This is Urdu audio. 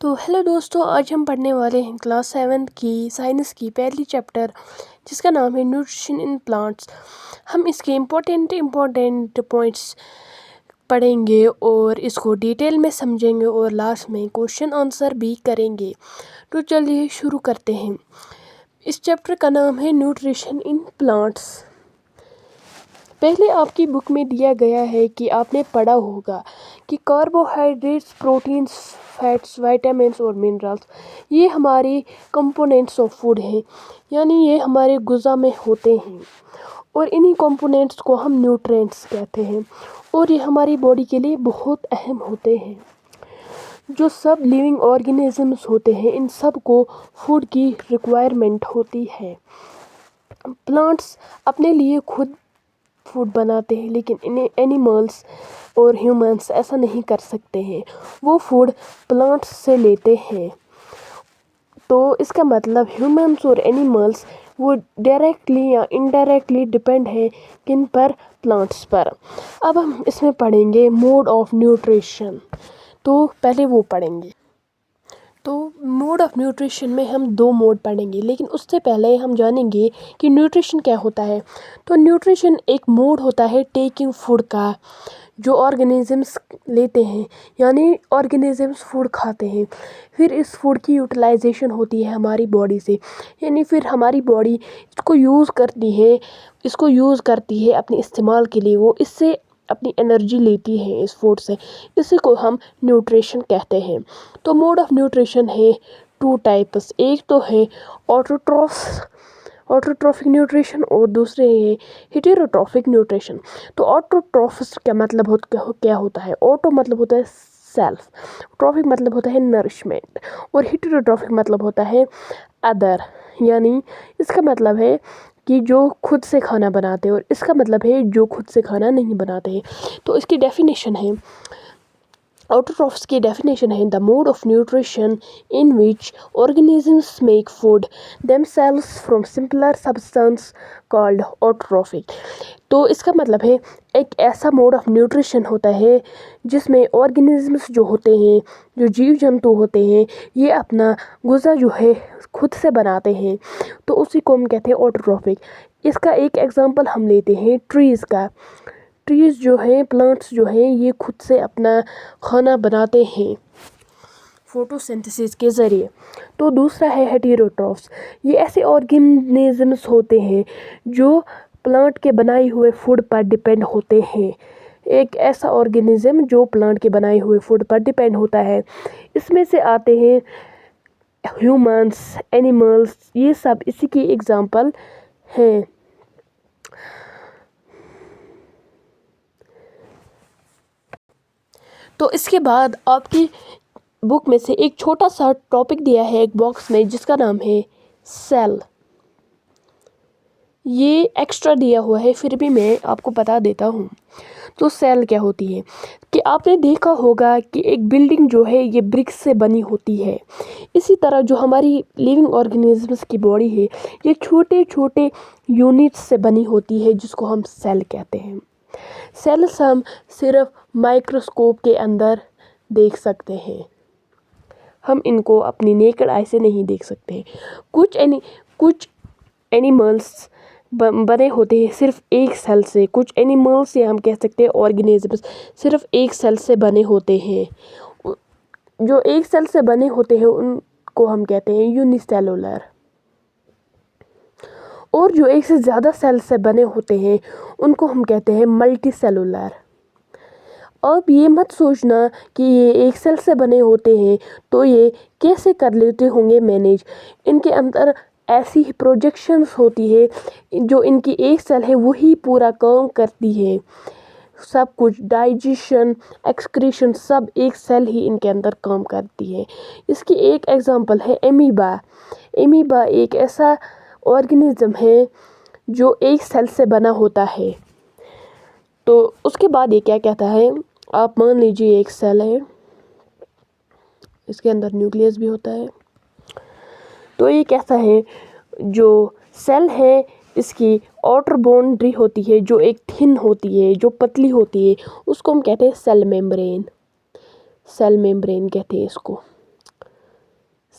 تو ہیلو دوستو، آج ہم پڑھنے والے ہیں کلاس 7 کی سائنس کی پہلی چیپٹر جس کا نام ہے نیوٹریشن ان پلانٹس۔ ہم اس کے امپورٹنٹ پوائنٹس پڑھیں گے اور اس کو ڈیٹیل میں سمجھیں گے اور لاسٹ میں کوشچن آنسر بھی کریں گے۔ تو چلیے شروع کرتے ہیں۔ اس چیپٹر کا نام ہے نیوٹریشن ان پلانٹس۔ پہلے آپ کی بک میں دیا گیا ہے کہ آپ نے پڑھا ہوگا کہ کاربوہائیڈریٹس، پروٹینز، فیٹس، وائٹامنس اور منرلز یہ ہماری کمپوننٹس آف فوڈ ہیں، یعنی یہ ہمارے غذا میں ہوتے ہیں اور انہی کمپوننٹس کو ہم نیوٹرینٹس کہتے ہیں اور یہ ہماری باڈی کے لیے بہت اہم ہوتے ہیں۔ جو سب لیونگ آرگینزمز ہوتے ہیں ان سب کو فوڈ کی ریکوائرمنٹ ہوتی ہے۔ پلانٹس اپنے لیے خود فوڈ بناتے ہیں لیکن اینیملز اور ہیومنس ایسا نہیں کر سکتے ہیں، وہ فوڈ پلانٹس سے لیتے ہیں۔ تو اس کا مطلب ہیومنس اور اینیملز وہ ڈائریکٹلی یا انڈائریکٹلی ڈپینڈ ہے کن پر؟ پلانٹس پر۔ اب ہم اس میں پڑھیں گے موڈ آف نیوٹریشن، تو پہلے وہ پڑھیں گے۔ تو موڈ آف نیوٹریشن میں ہم 2 موڈ پڑھیں گے، لیکن اس سے پہلے ہم جانیں گے کہ نیوٹریشن کیا ہوتا ہے۔ تو نیوٹریشن ایک موڈ ہوتا ہے ٹیکنگ فوڈ کا جو آرگینزمز لیتے ہیں، یعنی آرگینزمز فوڈ کھاتے ہیں، پھر اس فوڈ کی یوٹیلائزیشن ہوتی ہے ہماری باڈی سے، یعنی پھر ہماری باڈی اس کو یوز کرتی ہے اپنے استعمال کے لیے، وہ اس سے اپنی انرجی لیتی ہے اس فوڈ سے، اسی کو ہم نیوٹریشن کہتے ہیں۔ تو موڈ آف نیوٹریشن ہے 2 ٹائپس، ایک تو ہے آٹوٹروفک نیوٹریشن اور دوسرے ہے ہیٹیروٹروفک نیوٹریشن۔ تو آٹوٹروفس کا مطلب کیا ہوتا ہے؟ آٹو مطلب ہوتا ہے سیلف، ٹروفک مطلب ہوتا ہے نرشمنٹ، اور ہیٹیروٹروفک مطلب ہوتا ہے ادر، یعنی اس کا مطلب ہے کہ جو خود سے کھانا بناتے ہیں، اور اس کا مطلب ہے جو خود سے کھانا نہیں بناتے ہیں۔ تو اس کی ڈیفینیشن ہے، آٹوٹروفس کی ڈیفینیشن ہے the mode of nutrition in which organisms make food themselves from simpler substance called autotrophic۔ تو اس کا مطلب ہے ایک ایسا موڈ آف نیوٹریشن ہوتا ہے جس میں آرگینزمس جو ہوتے ہیں، جو جیو جنتو ہوتے ہیں، یہ اپنا غذا جو ہے خود سے بناتے ہیں، تو اسی کو ہم کہتے ہیں آٹوٹروفک۔ اس کا ایک ایگزامپل ہم لیتے ہیں ٹریز کا۔ ٹریز جو ہیں، پلانٹس جو ہیں، یہ خود سے اپنا کھانا بناتے ہیں فوٹو سینتھسس کے ذریعے۔ تو دوسرا ہے ہیٹیروٹروفس، یہ ایسے آرگینزمس ہوتے ہیں جو پلانٹ کے بنائے ہوئے فوڈ پر ڈیپینڈ ہوتے ہیں۔ ایک ایسا آرگینزم جو پلانٹ کے بنائے ہوئے فوڈ پر ڈیپینڈ ہوتا ہے، اس میں سے آتے ہیں ہیومنس، اینیملز، یہ سب اسی کی ایگزامپل ہیں۔ تو اس کے بعد آپ کی بک میں سے ایک چھوٹا سا ٹاپک دیا ہے ایک باکس میں جس کا نام ہے سیل۔ یہ ایکسٹرا دیا ہوا ہے، پھر بھی میں آپ کو بتا دیتا ہوں۔ تو سیل کیا ہوتی ہے کہ آپ نے دیکھا ہوگا کہ ایک بلڈنگ جو ہے یہ برکس سے بنی ہوتی ہے، اسی طرح جو ہماری لیونگ آرگینزمس کی باڈی ہے یہ چھوٹے چھوٹے یونٹس سے بنی ہوتی ہے جس کو ہم سیل کہتے ہیں۔ سیلز ہم صرف مائکروسکوپ کے اندر دیکھ سکتے ہیں، ہم ان کو اپنی نیکڈ آئی سے نہیں دیکھ سکتے۔ کچھ اینیملز بنے ہوتے ہیں صرف ایک سیل سے، کچھ اینیملز یا ہم کہہ سکتے ہیں آرگینزمز صرف ایک سیل سے بنے ہوتے ہیں۔ جو ایک سیل سے بنے ہوتے ہیں ان کو ہم کہتے ہیں یونی سیلولر، اور جو ایک سے زیادہ سیل سے بنے ہوتے ہیں ان کو ہم کہتے ہیں ملٹی سیلولر۔ اب یہ مت سوچنا کہ یہ ایک سیل سے بنے ہوتے ہیں تو یہ کیسے کر لیتے ہوں گے مینیج، ان کے اندر ایسی پروجیکشنز ہوتی ہے، جو ان کی ایک سیل ہے وہی پورا کام کرتی ہے، سب کچھ ڈائجیشن، ایکسکریشن سب ایک سیل ہی ان کے اندر کام کرتی ہے۔ اس کی ایک ایگزامپل ہے امیبا۔ امیبا ایک ایسا آرگینزم ہے جو ایک سیل سے بنا ہوتا ہے۔ تو اس کے بعد یہ کیا کہتا ہے، آپ مان لیجیے ایک سیل ہے، اس کے اندر نیوکلیس بھی ہوتا ہے۔ تو یہ کہتا ہے جو سیل ہے اس کی آؤٹر باؤنڈری ہوتی ہے جو ایک تھن ہوتی ہے، جو پتلی ہوتی ہے، اس کو ہم کہتے ہیں سیل میمبرین۔ سیل میمبرین کہتے ہیں اس کو۔